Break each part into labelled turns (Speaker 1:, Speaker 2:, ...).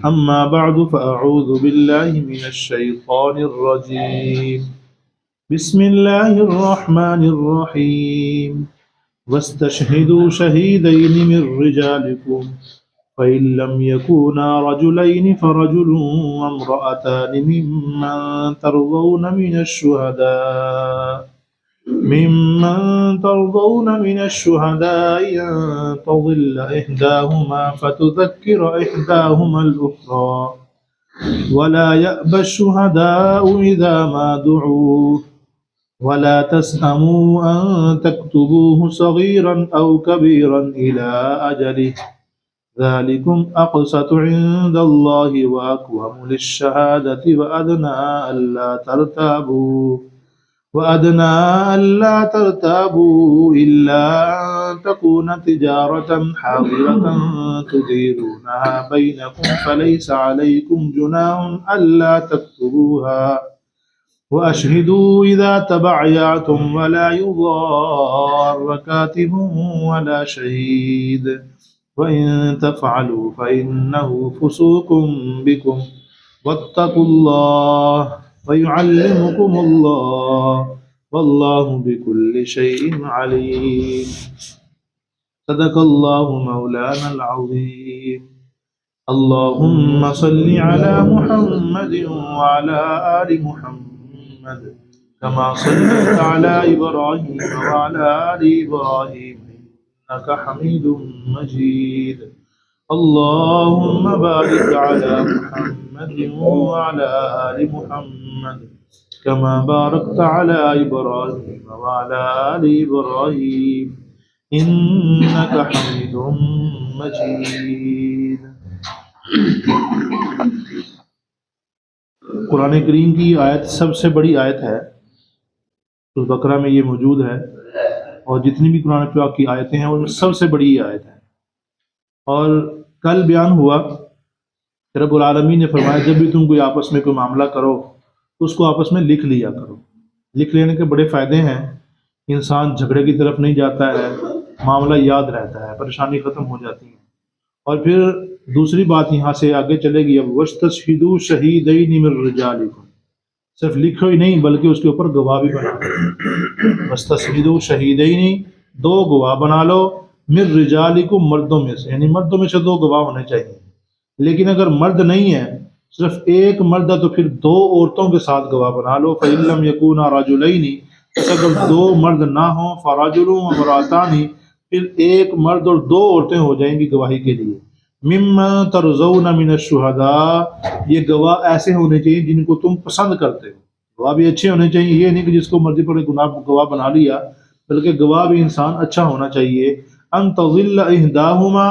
Speaker 1: أما بعد فأعوذ بالله من الشيطان الرجيم بسم الله الرحمن الرحيم واستشهدوا شهيدين من رجالكم فإن لم يكونا رجلين فرجل وامرأتان ممن ترضون من الشهداء أن تضل إحداهما فتذكر إحداهما الأخرى ولا يأبى الشهداء إذا ما دعوا ولا تسأموا أن تكتبوه صغيرا أو كبيرا إلى أجله ذلكم أقسط عند الله وأقوم للشهادة وأدنى ألا ترتابوا إلا أن تكون تجارة حاضرة تديرونها بينكم فليس عليكم جناح ألا تكتبوها وأشهدوا إذا تبايعتم ولا يضار كاتب ولا شهيد وإن تفعلوا فإنه فسوق بكم واتقوا الله ويعلمكم الله والله بكل شيء عليم صدق الله مولانا العظيم اللهم صل على محمد وعلى آل محمد كما صليت على إبراهيم وعلى آل إبراهيم إنك حميد مجيد اللهم بارك على محمد وعلى آل محمد كما باركت على إبراهيم وعلى آل إبراهيم إنك حميد مجيد. قرآن کریم کی آیت سب سے بڑی آیت ہے، سورۃ بقرہ میں یہ موجود ہے، اور جتنی بھی قرآن پاک کی آیتیں ہیں ان میں سب سے بڑی یہ آیت ہے. اور کل بیان ہوا کہ رب العالمین نے فرمایا جب بھی تم کوئی آپس میں کوئی معاملہ کرو تو اس کو آپس میں لکھ لیا کرو. لکھ لینے کے بڑے فائدے ہیں، انسان جھگڑے کی طرف نہیں جاتا ہے، معاملہ یاد رہتا ہے، پریشانی ختم ہو جاتی ہے. اور پھر دوسری بات یہاں سے آگے چلے گی اب وَاسْتَشْهِدُوا شَهِيدَيْنِ مِن رِجَالِكُمْ، صرف لکھو ہی نہیں بلکہ اس کے اوپر گواہ بھی بنا لو. وَاسْتَشْهِدُوا شَهِيدَيْنِ، دو گواہ بنا لو، مِن رِجَالِكُمْ، مردوں میں سے، یعنی مردوں میں سے دو گواہ ہونے چاہیے. لیکن اگر مرد نہیں ہے، صرف ایک مرد ہے، تو پھر دو عورتوں کے ساتھ گواہ بنا لو. فَإِن لَّمْ يَكُونَا رَجُلَيْنِ، اگر دو مرد نہ ہوں، فَرَجُلٌ وَامْرَأَتَانِ، پھر ایک مرد اور دو عورتیں ہو جائیں گی گواہی کے لیے. مِمَّن تَرْضَوْنَ مِنَ الشُّهَدَاءِ، یہ گواہ ایسے ہونے چاہیے جن کو تم پسند کرتے ہو. گواہ بھی اچھے ہونے چاہیے، یہ نہیں کہ جس کو مرضی پڑے گواہ بنا لیا، بلکہ گواہ بھی انسان اچھا ہونا چاہیے. أَن تَضِلَّ إِحْدَاهُمَا،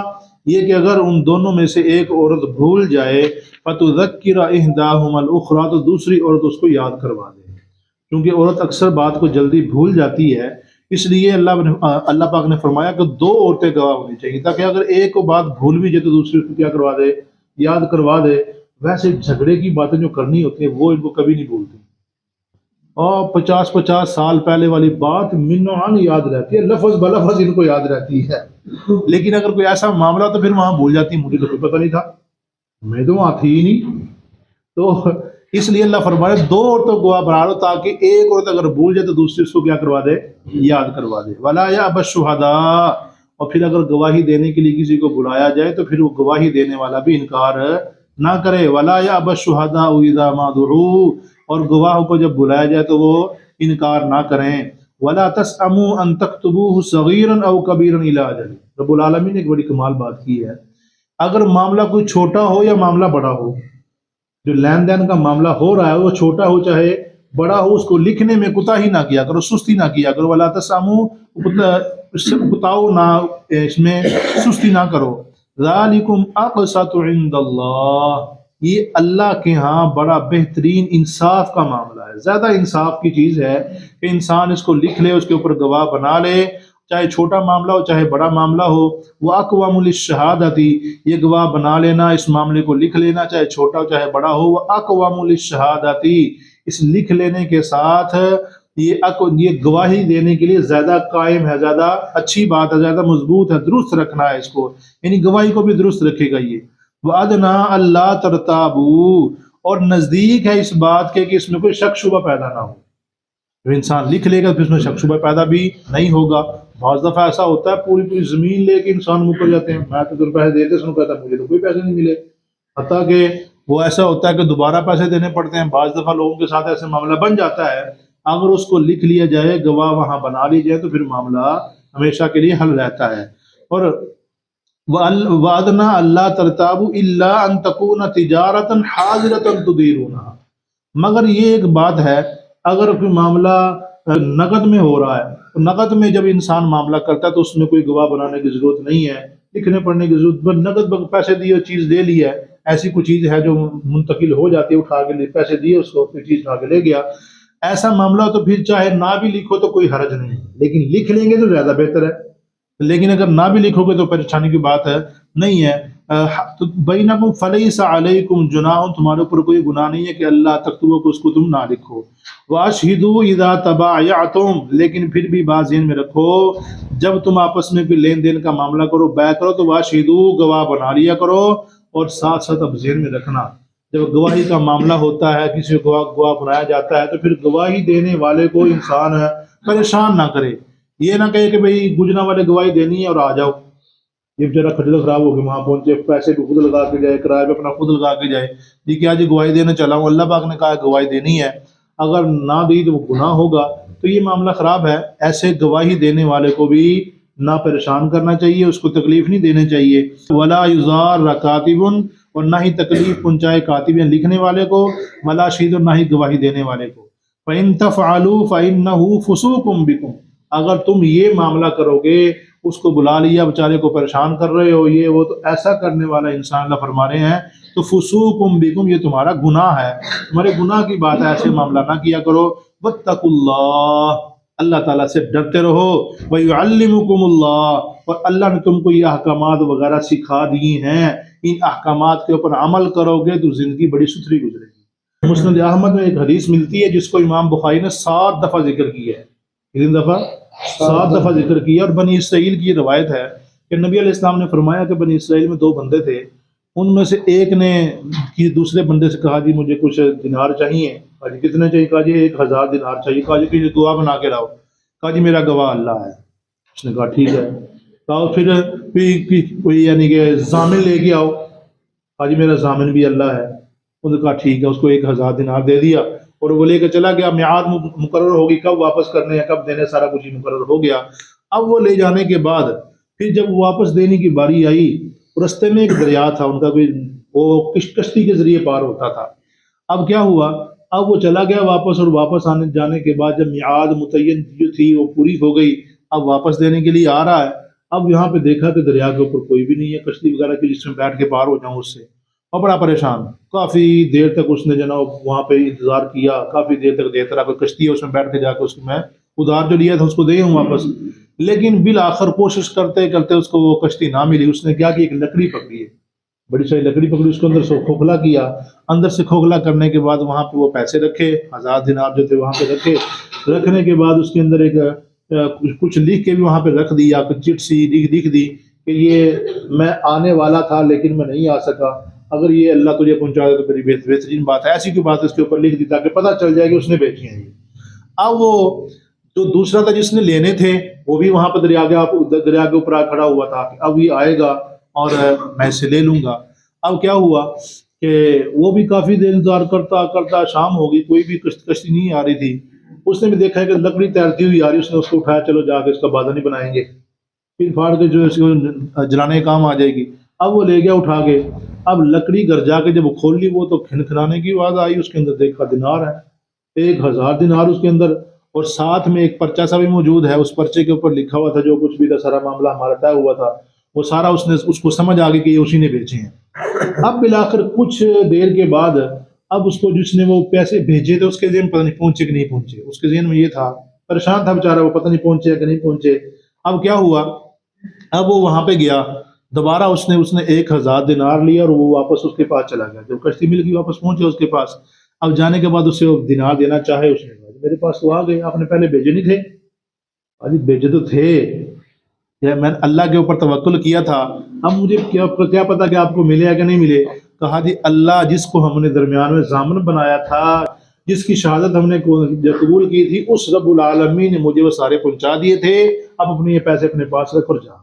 Speaker 1: یہ کہ اگر ان دونوں میں سے ایک عورت بھول جائے، فَتُذَكِّرَ إِحْدَاهُمَا الْأُخْرَى، تو دوسری عورت اس کو یاد کروا دے. کیونکہ عورت اکثر بات کو جلدی بھول جاتی ہے، اس لیے اللہ پاک نے فرمایا کہ دو عورتیں گواہ ہونی چاہیے، تاکہ اگر ایک کو بات بھول بھی جائے تو دوسری کو کیا کروا دے، یاد کروا دے. ویسے جھگڑے کی باتیں جو کرنی ہوتی ہیں وہ ان کو کبھی نہیں بھولتی، اور 50 سال پہلے والی بات منوعاً یاد رہتی ہے، لفظ بلفظ ان کو یاد رہتی ہے. لیکن اگر کوئی ایسا معاملہ تو پھر وہاں بھول جاتی، مجھے تو کوئی پتہ نہیں تھا، میں تو وہاں تھی ہی نہیں. تو اس لیے اللہ فرمائے دو عورتوں کو گواہ بنا لو، تاکہ ایک عورت اگر بھول جائے تو دوسری اس کو کیا کروا دے، یاد کروا دے. وَلَا يَأْبَ الشُّهَدَاءُ، اور پھر اگر گواہی دینے کے لیے کسی کو بلایا جائے تو پھر وہ گواہی دینے والا بھی انکار نہ کرے. وَلَا يَأْبَ الشُّهَدَاءُ إِذَا مَا دُعُوا، اور گواہوں کو جب بلایا جائے تو وہ انکار نہ کریں. وَلَا تَسْأَمُوا أَن تَكْتُبُوهُ صَغِيرًا أَوْ كَبِيرًا إِلَىٰ أَجَلِهِ. رب العالمین نے ایک بڑی کمال بات کی ہے. اگر معاملہ کوئی چھوٹا ہو یا معاملہ بڑا ہو، جو لین دین کا معاملہ ہو رہا ہے وہ چھوٹا ہو چاہے بڑا ہو، اس کو لکھنے میں کوتاہی نہ کیا کرو، سستی نہ کیا کرو. وَلَا تَسْأَمُوا، اس سے اکتاؤ نہ، اس میں سستی نہ کرو. ذَلِكُمْ أَقْسَطُ عِندَ اللَّهِ، یہ اللہ کے ہاں بڑا بہترین انصاف کا معاملہ ہے. زیادہ انصاف کی چیز ہے کہ انسان اس کو لکھ لے، اس کے اوپر گواہ بنا لے، چاہے چھوٹا معاملہ ہو چاہے بڑا معاملہ ہو. وَأَقْوَمُ لِلشَّهَادَةِ، یہ گواہ بنا لینا، اس معاملے کو لکھ لینا، چاہے چھوٹا ہو چاہے بڑا ہو. وَأَقْوَمُ لِلشَّهَادَةِ، اس لکھ لینے کے ساتھ یہ گواہی دینے کے لیے زیادہ قائم ہے، زیادہ اچھی بات ہے، زیادہ مضبوط ہے، درست رکھنا ہے اس کو، یعنی گواہی کو بھی درست رکھے گا یہ. وَأَدْنَا أَلَّا تَرْتَابُوا، اور نزدیک ہے اس بات کے کہ اس میں کوئی شک شبہ پیدا نہ ہو. جو انسان لکھ لے گا پھر اس میں شک شبہ پیدا بھی نہیں ہوگا. بعض دفعہ ایسا ہوتا ہے پوری پوری زمین لے کے انسان مکر جاتے ہیں، میں تو پیسے دیتے سنوں کہتا مجھے تو کوئی پیسے نہیں ملے. حتیٰ کہ وہ ایسا ہوتا ہے کہ دوبارہ پیسے دینے پڑتے ہیں. بعض دفعہ لوگوں کے ساتھ ایسے معاملہ بن جاتا ہے، اگر اس کو لکھ لیا جائے، گواہ وہاں بنا لی جائے، تو پھر معاملہ ہمیشہ کے لیے حل رہتا ہے. اور وَأَدْنَا أَلَّا تَرْتَابُوا إِلَّا أَن تَكُونَ تِجَارَةً حَاضِرَةً تُدِيرُونَهَا. مگر یہ ایک بات ہے، اگر کوئی معاملہ نقد میں ہو رہا ہے، تو نقد میں جب انسان معاملہ کرتا ہے تو اس میں کوئی گواہ بنانے کی ضرورت نہیں ہے، لکھنے پڑھنے کی ضرورت. نقد پیسے دیے چیز لے لی ہے، ایسی کوئی چیز ہے جو منتقل ہو جاتی ہے، اٹھا کے پیسے دیے اس کو، کوئی چیز اٹھا کے لے گیا، ایسا معاملہ ہو تو پھر چاہے نہ بھی لکھو تو کوئی حرج نہیں، لیکن لکھ لیں گے تو زیادہ بہتر ہے. لیکن اگر نہ بھی لکھو گے تو پریشانی کی بات ہے نہیں ہے. تو بینکم فلیس علیکم جناح، تمہارے اوپر کوئی گناہ نہیں ہے کہ اللہ تکتبوا کو اس کو تم نہ لکھو. واشہدوا اذا تبایعتم، لیکن پھر بھی بات ذہن میں رکھو جب تم آپس میں بھی لین دین کا معاملہ کرو، بیع کرو، تو واشہدوا گواہ بنا لیا کرو. اور ساتھ ساتھ اب ذہن میں رکھنا جب گواہی کا معاملہ ہوتا ہے، کسی کو گواہ بنایا جاتا ہے، تو پھر گواہی دینے والے کو انسان پریشان نہ کرے. یہ نہ کہے کہ بھئی گجرا والے گواہی دینی ہے اور آ جاؤ، یہ بیچارہ کھجل خراب ہو کے وہاں پہنچے، پیسے بھی خود لگا کے جائے، کرایہ بھی اپنا خود لگا کے جائے، جی کیا جی گواہی دینے چلا ہوں، اللہ پاک نے کہا گواہی دینی ہے، اگر نہ دی تو وہ گناہ ہوگا. تو یہ معاملہ خراب ہے. ایسے گواہی دینے والے کو بھی نہ پریشان کرنا چاہیے، اس کو تکلیف نہیں دینے چاہیے. ولا یضار کاتب، اور نہ ہی تکلیف پہنچائے کاتب لکھنے والے کو، ولا شہید، اور نہ ہی گواہی دینے والے کو. فَإِن تَفْعَلُوا فَإِنَّهُ فُسُوقٌ بِكُمْ، اگر تم یہ معاملہ کرو گے، اس کو بلا لیا، بیچارے کو پریشان کر رہے ہو، یہ وہ، تو ایسا کرنے والا انسان اللہ فرما رہے ہیں تو فسوقٌ بکم، یہ تمہارا گناہ ہے، تمہارے گناہ کی بات ہے، ایسے معاملہ نہ کیا کرو. واتقوا اللہ، اللہ تعالیٰ سے ڈرتے رہو. ویعلمکم اللہ، اور اللہ نے تم کو یہ احکامات وغیرہ سکھا دیے ہیں، ان احکامات کے اوپر عمل کرو گے تو زندگی بڑی ستھری گزرے گی. مسند احمد میں ایک حدیث ملتی ہے جس کو امام بخاری نے 7 دفعہ ذکر کیا ہے. کتنی دفعہ؟ 7 دفعہ ذکر کیا. اور بنی اسرائیل کی روایت ہے کہ نبی علیہ السلام نے فرمایا کہ بنی اسرائیل میں 2 بندے تھے، ان میں سے ایک نے دوسرے بندے سے کہا جی مجھے کچھ دینار چاہیے. کہا جی کتنے چاہیے؟ کہا جی 1000 دینار چاہیے. کہا جی کہ دعا بنا کے لاؤ. کہا جی میرا گواہ اللہ ہے. اس نے کہا ٹھیک ہے. کہا پھر کوئی یعنی کہ ضامن لے کے آؤ. کہا جی میرا ضامن بھی اللہ ہے. انہوں نے کہا ٹھیک ہے. اس کو 1000 دینار دے دیا اور وہ لے کے چلا گیا. میعاد مقرر ہوگی، کب واپس کرنے ہیں، کب دینے، سارا کچھ ہی مقرر ہو گیا. اب وہ لے جانے کے بعد پھر جب واپس دینے کی باری آئی، رستے میں ایک دریا تھا ان کا، کوئی وہ کشتی کے ذریعے پار ہوتا تھا. اب کیا ہوا، اب وہ چلا گیا واپس، اور واپس آنے جانے کے بعد جب میعاد متعین جو تھی وہ پوری ہو گئی، اب واپس دینے کے لیے آ رہا ہے. اب یہاں پہ دیکھا کہ دریا کے اوپر کوئی بھی نہیں ہے کشتی وغیرہ کی جس میں بیٹھ کے پار ہو جاؤں اس سے، اور بڑا پریشان. کافی دیر تک اس نے جناب وہاں پہ انتظار کیا، کافی دیر تک دیتا رہا، کوئی کشتی ہے اس میں بیٹھ کے جا کے اس کو میں ادھار جو لیا تھا اس کو دے ہوں واپس. لیکن بالآخر کوشش کرتے کرتے اس کو وہ کشتی نہ ملی. اس نے کیا کہ ایک لکڑی پکڑی ہے، بڑی ساری لکڑی پکڑی، اس کو اندر سے کھوکھلا کیا. اندر سے کھوکھلا کرنے کے بعد وہاں پہ وہ پیسے رکھے، 1000 دینار جو تھے وہاں پہ رکھے. رکھنے کے بعد اس کے اندر ایک کچھ لکھ کے بھی وہاں پہ رکھ دیا، کچھ چٹ سی لکھ دی کہ یہ میں آنے والا تھا لیکن میں نہیں آ سکا، اگر یہ اللہ تجھے پہنچا دے تو بڑی بہترین بات ہے. ایسی کوئی بات اس کے اوپر لکھ دی تاکہ پتہ چل جائے کہ اس نے بیچی ہیں. اب وہ جو دوسرا تھا جس نے لینے تھے وہ بھی وہاں پہ دریا کے اوپر کھڑا ہوا تھا کہ اب یہ آئے گا اور میں اسے لے لوں گا. اب کیا ہوا کہ وہ بھی کافی دیر انتظار کرتا کرتا شام ہو گئی، کوئی بھی کشتی نہیں آ رہی تھی. اس نے بھی دیکھا کہ لکڑی تیرتی ہوئی آ رہی، اس نے اس کو اٹھایا، چلو جا کے اس کا بادانی بنائیں گے، پھر پھاڑ کے جو اس کو جلانے کا کام آ جائے گی. اب وہ لے گیا اٹھا کے. اب لکڑی گھر جا کے جب وہ کھول لی، وہ تو کھنکھنانے کی آواز آئی، اس کے اندر دیکھا دینار ہے، 1000 دینار اس کے اندر، اور ساتھ میں ایک پرچہ سا بھی موجود ہے. اس پرچے کے اوپر لکھا ہوا تھا جو کچھ بھی تھا، سارا معاملہ ہمارا طے ہوا تھا، وہ سارا اس کو سمجھ آ گئی کہ یہ اسی نے بیچے ہیں. اب بالآخر کچھ دیر کے بعد اب اس کو جس نے وہ پیسے بھیجے تھے اس کے ذہن پتہ نہیں پہنچے کہ نہیں پہنچے. اس کے ذہن میں یہ تھا، پریشان تھا بیچارہ، وہ پتہ نہیں پہنچے کہ نہیں پہنچے. اب کیا ہوا، اب وہ وہاں پہ گیا دوبارہ، اس نے 1000 دینار لیا اور وہ واپس اس کے پاس چلا گیا. جب کشتی مل گئی واپس پہنچے اس کے پاس. اب جانے کے بعد اسے وہ دینار دینا چاہے، اس نے کہا میرے پاس تو آ گئے، آپ نے پہلے بھیجے نہیں تھے. بھیجے تو تھے کہ میں نے اللہ کے اوپر توکل کیا تھا، اب مجھے کیا پتا کہ آپ کو ملے یا کہ نہیں ملے. کہا جی اللہ جس کو ہم نے درمیان میں ضامن بنایا تھا، جس کی شہادت ہم نے قبول کی تھی، اس رب العالمین نے مجھے وہ سارے پہنچا دیے تھے. اب اپنے یہ پیسے اپنے پاس رکھ اور جا.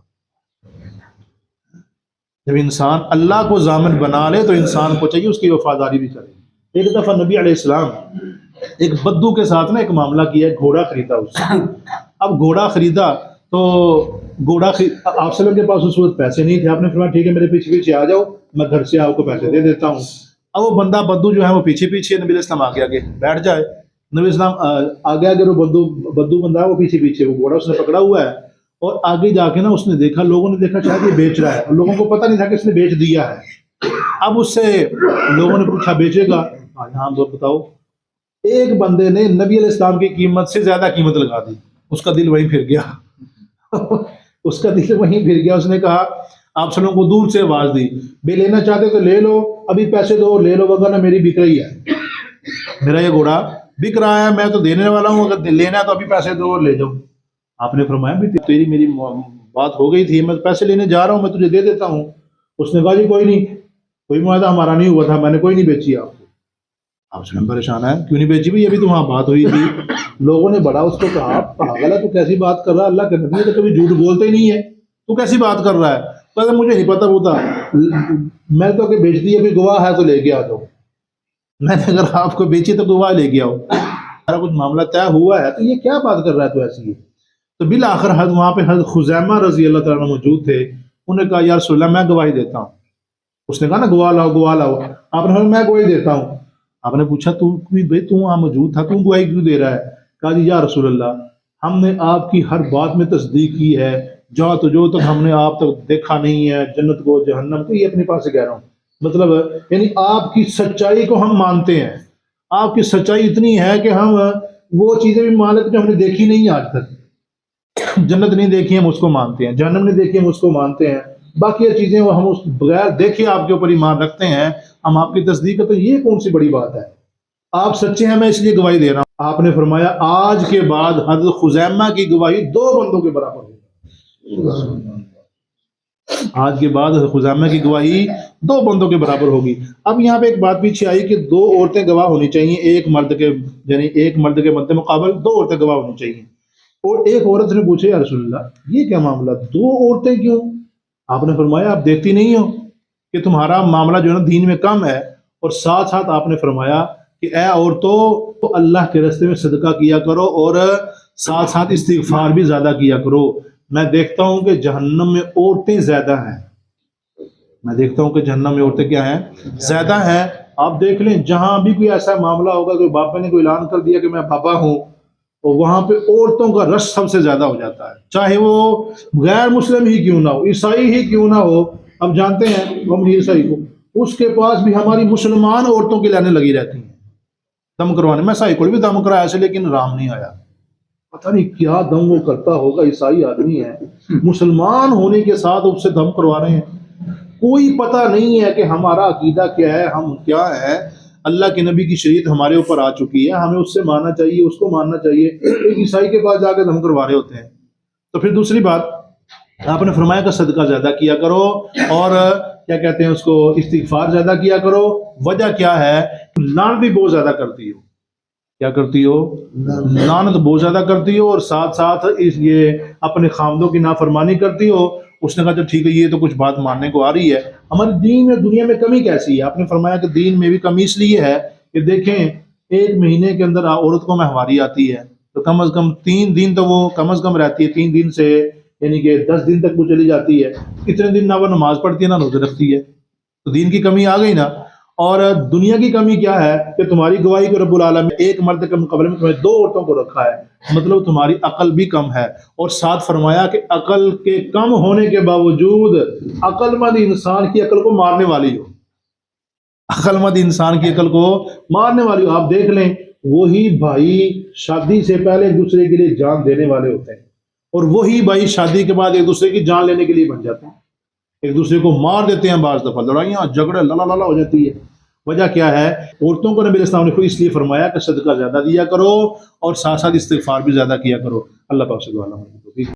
Speaker 1: جب انسان اللہ کو ضامن بنا لے تو انسان کو چاہیے اس کی وفاداری بھی کرے. ایک دفعہ نبی علیہ السلام ایک بدو کے ساتھ نا ایک معاملہ کیا، گھوڑا خریدا اس سے. اب گھوڑا خریدا تو آپ صلی اللہ علیہ وسلم کے پاس اس وقت پیسے نہیں تھے. آپ نے فرمایا ٹھیک ہے میرے پیچھے پیچھے آ جاؤ، میں گھر سے آپ کو پیسے دے دیتا ہوں. اب وہ بندہ بدو جو ہے وہ پیچھے پیچھے، نبی علیہ السلام آگے آگے بیٹھ جائے. نبی علیہ السلام آگے آگے، وہ بدو بندہ ہے وہ پیچھے پیچھے، وہ گھوڑا اس نے پکڑا ہوا ہے. اور آگے جا کے نا اس نے دیکھا، لوگوں نے دیکھا شاید یہ بیچ رہا ہے، اور لوگوں کو پتہ نہیں تھا کہ اس نے بیچ دیا ہے. اب اس سے لوگوں نے پوچھا بیچے گا؟ ہاں بتاؤ. ایک بندے نے نبی علیہ السلام کی قیمت سے زیادہ قیمت لگا دی. اس کا دل وہیں پھر گیا. اس کا دل وہیں پھر گیا. اس نے کہا، آپ سلوں کو دور سے آواز دی، بے لینا چاہتے تو لے لو، ابھی پیسے دو لے لو، وغیرہ میری بک رہی ہے، میرا یہ گھوڑا بک رہا ہے، میں تو دینے والا ہوں، اگر لینا ہے تو ابھی پیسے دو اور لے جاؤ. آپ نے فرمایا بھی تیری میری بات ہو گئی تھی، میں پیسے لینے جا رہا ہوں، میں تجھے دے دیتا ہوں. اس نے کہا جی کوئی نہیں، کوئی معاہدہ ہمارا نہیں ہوا تھا، میں نے کوئی نہیں بیچی آپ کو. آپ سے پریشان ہے کیوں نہیں بیچی؟ بھی ابھی تو وہاں بات ہوئی تھی. لوگوں نے بڑا اس کو کہا پاگل ہے تو کیسی بات کر رہا ہے، اللہ کے نبی تو کبھی جھوٹ بولتے ہی نہیں ہے، تو کیسی بات کر رہا ہے؟ کہتا مجھے نہیں پتا ہوتا، میں تو کہ بیچ دی، ابھی گواہ ہے تو لے کے آ جاؤ. میں نے اگر آپ کو بیچی تو گواہ لے کے آؤ. سارا کچھ معاملہ طے ہوا ہے تو یہ کیا بات کر رہا ہے تو ایسی ہے. تو بالآخر وہاں پہ حضرت خزیمہ رضی اللہ تعالیٰ موجود تھے. انہوں نے کہا یا رسول اللہ میں گواہی دیتا ہوں. اس نے کہا نا گواہ لاؤ گواہ لاؤ. آپ نے کہا میں گواہی دیتا ہوں. آپ نے پوچھا تو وہاں موجود تھا، تو گواہی کیوں دے رہا ہے؟ کہا جی یا رسول اللہ ہم نے آپ کی ہر بات میں تصدیق کی ہے، جو تک ہم نے آپ تک دیکھا نہیں ہے، جنت کو جہنم کو، یہ اپنے پاس سے کہہ رہا ہوں. مطلب یعنی آپ کی سچائی کو ہم مانتے ہیں. آپ کی سچائی اتنی ہے کہ ہم وہ چیزیں بھی مان لیتے جو ہم نے دیکھی نہیں آج تک. جنت نہیں دیکھی ہم اس کو مانتے ہیں، جہنم نہیں دیکھی ہم اس کو مانتے ہیں، باقی یہ چیزیں وہ ہم اس بغیر دیکھے آپ کے اوپر ایمان رکھتے ہیں، ہم آپ کی تصدیق کرتے ہیں. یہ کون سی بڑی بات ہے؟ آپ سچے ہیں، میں اس لیے گواہی دے رہا ہوں. آپ نے فرمایا آج کے بعد حضرت خزیمہ کی گواہی 2 بندوں کے برابر ہوگی. آج کے بعد حضرت خزیمہ کی گواہی 2 بندوں کے برابر ہوگی. اب یہاں پہ ایک بات پیچھے آئی کہ 2 عورتیں گواہ ہونی چاہیے، ایک مرد کے مد مقابل 2 عورتیں گواہ ہونی چاہیے. اور ایک عورت نے پوچھا یا رسول اللہ یہ کیا معاملہ، 2 عورتیں کیوں؟ آپ نے فرمایا آپ دیکھتی نہیں ہو کہ تمہارا معاملہ جو ہے نا دین میں کم ہے. اور ساتھ ساتھ آپ نے فرمایا کہ اے عورتوں تو اللہ کے راستے میں صدقہ کیا کرو اور ساتھ ساتھ استغفار بھی زیادہ کیا کرو. میں دیکھتا ہوں کہ جہنم میں عورتیں زیادہ ہیں. میں دیکھتا ہوں کہ جہنم میں عورتیں کیا ہیں؟ زیادہ ہیں. آپ دیکھ لیں جہاں بھی کوئی ایسا معاملہ ہوگا، کوئی باپ نے کوئی اعلان کر دیا کہ میں بابا ہوں، اور وہاں پہ عورتوں کا رش سب سے زیادہ ہو جاتا ہے، چاہے وہ غیر مسلم ہی کیوں نہ ہو، عیسائی ہی کیوں نہ ہو. اب جانتے ہیں ہم عیسائی کو، اس کے پاس بھی ہماری مسلمان عورتوں کی لائنیں لگی رہتی ہیں دم کروانے. میں عیسائی کو بھی دم کرایا ایسے، لیکن رام نہیں آیا. پتہ نہیں کیا دم وہ کرتا ہوگا. عیسائی آدمی ہے، مسلمان ہونے کے ساتھ اس سے دم کروا رہے ہیں. کوئی پتہ نہیں ہے کہ ہمارا عقیدہ کیا ہے، ہم کیا ہے. اللہ کے نبی کی شریعت ہمارے اوپر آ چکی ہے، ہمیں اس سے ماننا چاہیے، اس کو ماننا چاہیے. ایک عیسائی کے پاس جا کے دم کروا رہے ہوتے ہیں. تو پھر دوسری بات آپ نے فرمایا کہ صدقہ زیادہ کیا کرو اور کیا کہتے ہیں اس کو، استغفار زیادہ کیا کرو. وجہ کیا ہے؟ لعنت بھی بہت زیادہ کرتی ہو. کیا کرتی ہو؟ لعنت بہت زیادہ کرتی ہو، اور ساتھ ساتھ یہ اپنے خامدوں کی نافرمانی کرتی ہو. اس نے کہا چل ٹھیک ہے یہ تو کچھ بات ماننے کو آ رہی ہے، ہمارے دین میں دنیا میں کمی کیسی ہے؟ آپ نے فرمایا کہ دین میں بھی کمی اس لیے ہے کہ دیکھیں 1 مہینے کے اندر عورت کو ماہواری آتی ہے تو کم از کم 3 دن تو وہ کم از کم رہتی ہے. 3 دن سے یعنی کہ 10 دن تک وہ چلی جاتی ہے. اتنے دن نہ وہ نماز پڑھتی ہے نہ روزے رکھتی ہے. تو دین کی کمی آ گئی نا. اور دنیا کی کمی کیا ہے کہ تمہاری گواہی کو رب العالمین 1 مرد کے مقابلے میں تمہیں 2 عورتوں کو رکھا ہے. مطلب تمہاری عقل بھی کم ہے. اور ساتھ فرمایا کہ عقل کے کم ہونے کے باوجود عقل مند انسان کی عقل کو مارنے والی ہو. عقل مند انسان کی عقل کو مارنے والی ہو. آپ دیکھ لیں وہی بھائی شادی سے پہلے ایک دوسرے کے لیے جان دینے والے ہوتے ہیں، اور وہی بھائی شادی کے بعد ایک دوسرے کی جان لینے کے لیے بن جاتے ہیں. ایک دوسرے کو مار دیتے ہیں. بعض دفعہ لڑائیاں جھگڑے لالا ہو جاتی ہے. وجہ کیا ہے؟ عورتوں کو نبی علیہ السلام نے اس لیے فرمایا کہ صدقہ زیادہ دیا کرو اور ساتھ ساتھ استغفار بھی زیادہ کیا کرو. اللہ پاک سے دعا